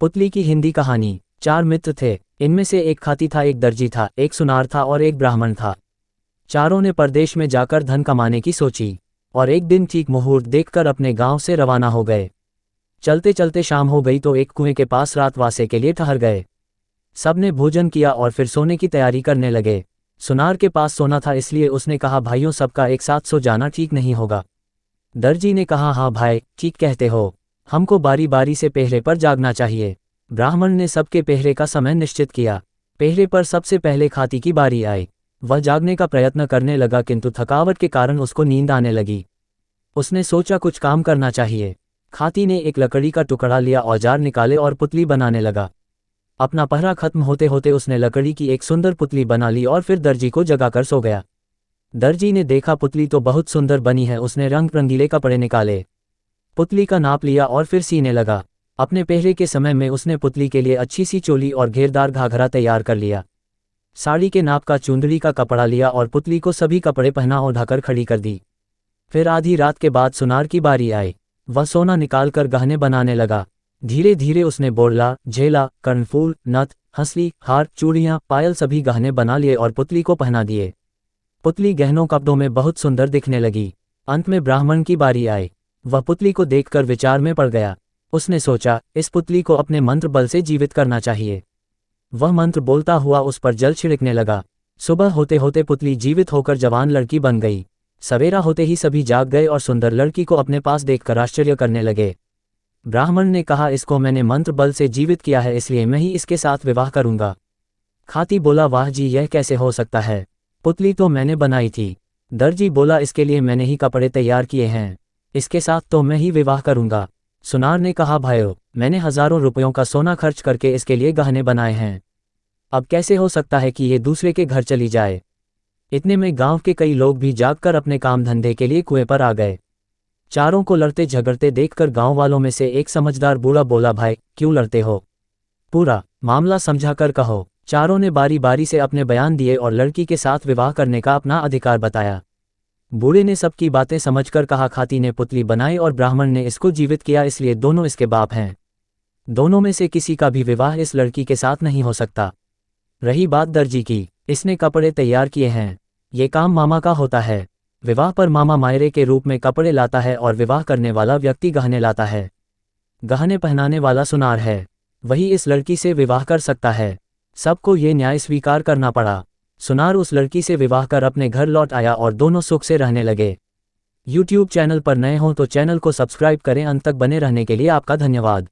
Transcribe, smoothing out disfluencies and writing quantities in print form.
पुतली की हिंदी कहानी। 4 मित्र थे। इनमें से एक खाती था, एक दर्जी था, एक सुनार था और एक ब्राह्मण था। चारों ने परदेश में जाकर धन कमाने की सोची और एक दिन ठीक मुहूर्त देखकर अपने गांव से रवाना हो गए। चलते चलते शाम हो गई तो एक कुएं के पास रात वासे के लिए ठहर गए। सबने भोजन किया और फिर सोने की तैयारी करने लगे। सुनार के पास सोना था, इसलिए उसने कहा, भाइयों, सबका एक साथ सो जाना ठीक नहीं होगा। दर्जी ने कहा, हाँ भाई, ठीक कहते हो, हमको बारी बारी से पहरे पर जागना चाहिए। ब्राह्मण ने सबके पहरे का समय निश्चित किया। पहरे पर सबसे पहले खाती की बारी आई। वह जागने का प्रयत्न करने लगा, किंतु थकावट के कारण उसको नींद आने लगी। उसने सोचा कुछ काम करना चाहिए। खाती ने एक लकड़ी का टुकड़ा लिया, औजार निकाले और पुतली बनाने लगा। अपना पहरा खत्म होते होते उसने लकड़ी की एक सुंदर पुतली बना ली और फिर दर्जी को जगाकर सो गया। दर्जी ने देखा पुतली तो बहुत सुंदर बनी है। उसने रंग रंगीले कपड़े निकाले, पुतली का नाप लिया और फिर सीने लगा। अपने पहरे के समय में उसने पुतली के लिए अच्छी सी चोली और घेरदार घाघरा तैयार कर लिया। साड़ी के नाप का चुंदड़ी का कपड़ा लिया और पुतली को सभी कपड़े पहना और ढाकर खड़ी कर दी। फिर आधी रात के बाद सुनार की बारी आई। वह सोना निकालकर गहने बनाने लगा। धीरे धीरे उसने बोरला, झेला, कर्णफूल, नथ, हंसली, हार, चूड़ियां, पायल सभी गहने बना लिए और पुतली को पहना दिए। पुतली गहनों कपड़ों में बहुत सुंदर दिखने लगी। अंत में ब्राह्मण की बारी आई। वह पुतली को देखकर विचार में पड़ गया। उसने सोचा, इस पुतली को अपने मंत्र बल से जीवित करना चाहिए। वह मंत्र बोलता हुआ उस पर जल छिड़कने लगा। सुबह होते होते पुतली जीवित होकर जवान लड़की बन गई। सवेरा होते ही सभी जाग गए और सुंदर लड़की को अपने पास देखकर आश्चर्य करने लगे। ब्राह्मण ने कहा, इसको मैंने मंत्र बल से जीवित किया है, इसलिए मैं ही इसके साथ विवाह करूंगा। खाती बोला, वाह जी, यह कैसे हो सकता है? पुतली तो मैंने बनाई थी। दर्जी बोला, इसके लिए मैंने ही कपड़े तैयार किए हैं, इसके साथ तो मैं ही विवाह करूंगा। सुनार ने कहा, भाइयों, मैंने हजारों रुपयों का सोना खर्च करके इसके लिए गहने बनाए हैं। अब कैसे हो सकता है कि ये दूसरे के घर चली जाए? इतने में गांव के कई लोग भी जागकर अपने काम धंधे के लिए कुएं पर आ गए। चारों को लड़ते झगड़ते देखकर गांव वालों में से एक समझदार बूढ़ा बोला, भाई, क्यों लड़ते हो? पूरा मामला समझाकर कहो। चारों ने बारी बारी से अपने बयान दिए और लड़की के साथ विवाह करने का अपना अधिकार बताया। बूढ़े ने सबकी बातें समझकर कहा, खाती ने पुतली बनाई और ब्राह्मण ने इसको जीवित किया, इसलिए दोनों इसके बाप हैं। दोनों में से किसी का भी विवाह इस लड़की के साथ नहीं हो सकता। रही बात दर्जी की, इसने कपड़े तैयार किए हैं। ये काम मामा का होता है। विवाह पर मामा मायरे के रूप में कपड़े लाता है और विवाह करने वाला व्यक्ति गहने लाता है। गहने पहनाने वाला सुनार है, वही इस लड़की से विवाह कर सकता है। सबको ये न्याय स्वीकार करना पड़ा। सुनार उस लड़की से विवाह कर अपने घर लौट आया और दोनों सुख से रहने लगे। YouTube चैनल पर नए हों तो चैनल को सब्सक्राइब करें। अंत तक बने रहने के लिए आपका धन्यवाद।